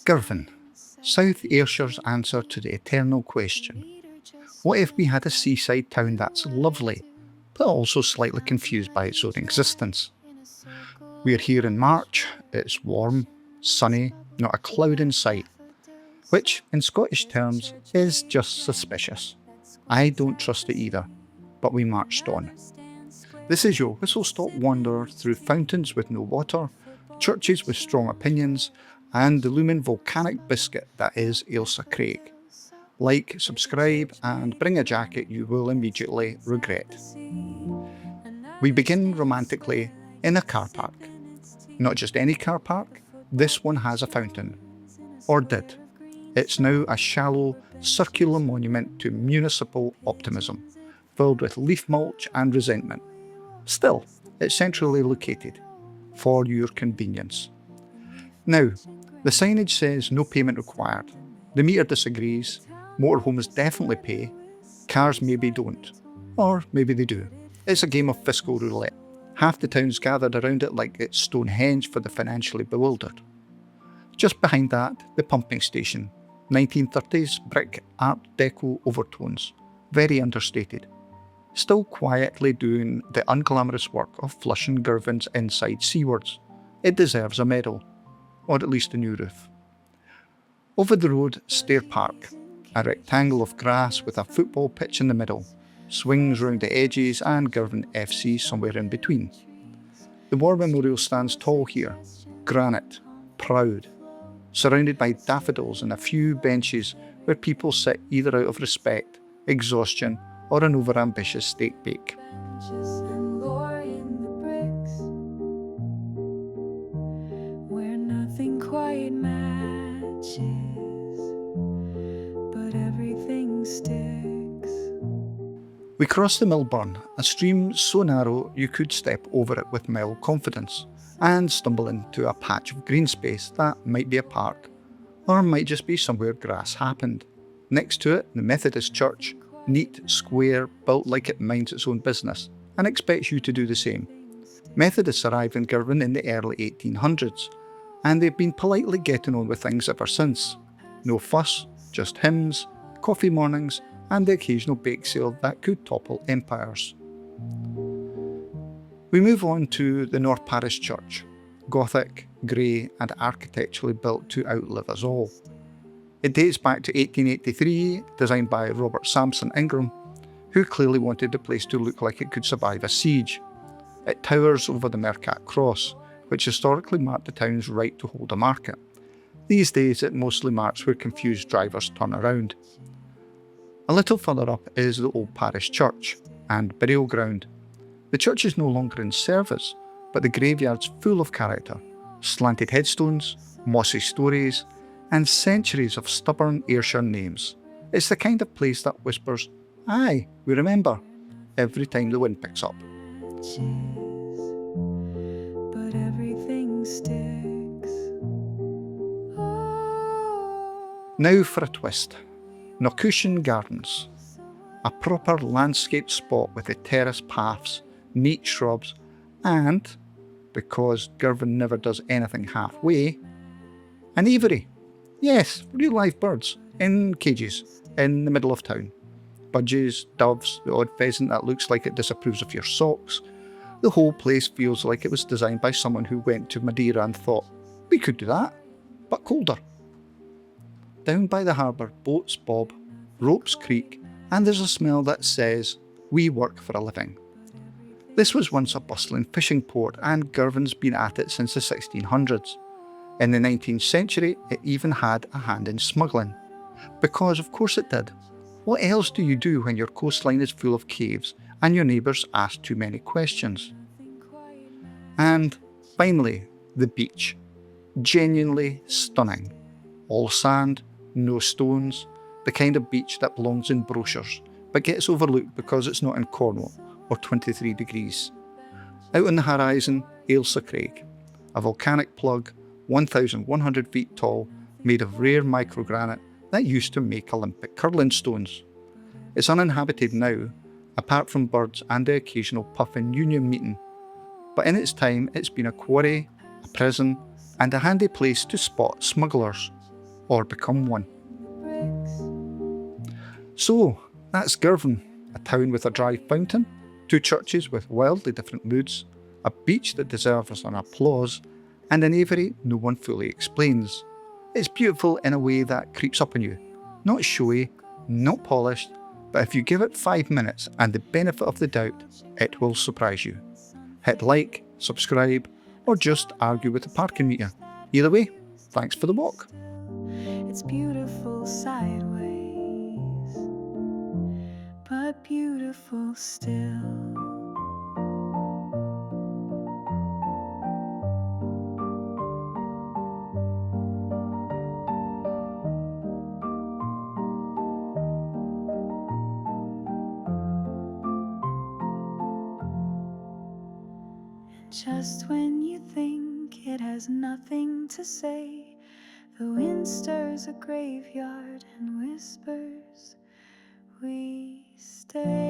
Girvan, South Ayrshire's answer to the eternal question. What if we had a seaside town that's lovely, but also slightly confused by its own existence? We're here in March, it's warm, sunny, not a cloud in sight, which, in Scottish terms, is just suspicious. I don't trust it either, but we marched on. This is your whistle-stop wander through fountains with no water, churches with strong opinions, and the looming volcanic biscuit that is Ailsa Craig. Like, subscribe, and bring a jacket you will immediately regret. We begin romantically in a car park. Not just any car park, this one has a fountain. Or did. It's now a shallow, circular monument to municipal optimism, filled with leaf mulch and resentment. Still, it's centrally located, for your convenience. Now, the signage says no payment required. The meter disagrees. Motorhomes definitely pay. Cars maybe don't. Or maybe they do. It's a game of fiscal roulette. Half the town's gathered around it like it's Stonehenge for the financially bewildered. Just behind that, the pumping station. 1930s brick Art Deco overtones. Very understated. Still quietly doing the unglamorous work of flushing Girvan's inside seawards. It deserves a medal. Or at least a new roof. Over the road, Stair Park. A rectangle of grass with a football pitch in the middle. Swings round the edges and Girvan FC somewhere in between. The war memorial stands tall here. Granite. Proud. Surrounded by daffodils and a few benches where people sit either out of respect, exhaustion, or an overambitious steak bake. We cross the Millburn, a stream so narrow you could step over it with mild confidence, and stumble into a patch of green space that might be a park, or might just be somewhere grass happened. Next to it, the Methodist church, neat, square, built like it minds its own business, and expects you to do the same. Methodists arrived in Girvan in the early 1800s, and they've been politely getting on with things ever since. No fuss, just hymns, coffee mornings, and the occasional bake sale that could topple empires. We move on to the North Parish Church, Gothic, grey and architecturally built to outlive us all. It dates back to 1883, designed by Robert Sampson Ingram, who clearly wanted the place to look like it could survive a siege. It towers over the Mercat Cross, which historically marked the town's right to hold a market. These days it mostly marks where confused drivers turn around. A little further up is the old parish church and burial ground. The church is no longer in service, but the graveyard's full of character, slanted headstones, mossy stories, and centuries of stubborn Ayrshire names. It's the kind of place that whispers, "Aye, we remember," every time the wind picks up. But everything sticks. Now for a twist. Knockooshan Gardens, a proper landscaped spot with the terrace paths, neat shrubs, and, because Girvan never does anything halfway, an aviary. Yes, real live birds, in cages, in the middle of town. Budgies, doves, the odd pheasant that looks like it disapproves of your socks. The whole place feels like it was designed by someone who went to Madeira and thought, we could do that, but colder. Down by the harbour, boats bob, ropes creak, and there's a smell that says, we work for a living. This was once a bustling fishing port, and Girvan's been at it since the 1600s. In the 19th century, it even had a hand in smuggling. Because of course it did. What else do you do when your coastline is full of caves and your neighbours ask too many questions? And finally, the beach. Genuinely stunning. All sand, no stones, the kind of beach that belongs in brochures, but gets overlooked because it's not in Cornwall or 23 degrees. Out on the horizon, Ailsa Craig, a volcanic plug 1,100 feet tall, made of rare microgranite that used to make Olympic curling stones. It's uninhabited now, apart from birds and the occasional puffin union meeting, but in its time it's been a quarry, a prison, and a handy place to spot smugglers, or become one. So, that's Girvan, a town with a dry fountain, 2 churches with wildly different moods, a beach that deserves an applause, and an aviary no one fully explains. It's beautiful in a way that creeps up on you. Not showy, not polished, but if you give it 5 minutes and the benefit of the doubt, it will surprise you. Hit like, subscribe, or just argue with the parking meter. Either way, thanks for the walk. It's beautiful sideways, but beautiful still. Just when you think it has nothing to say, the wind stirs a graveyard and whispers, we stay.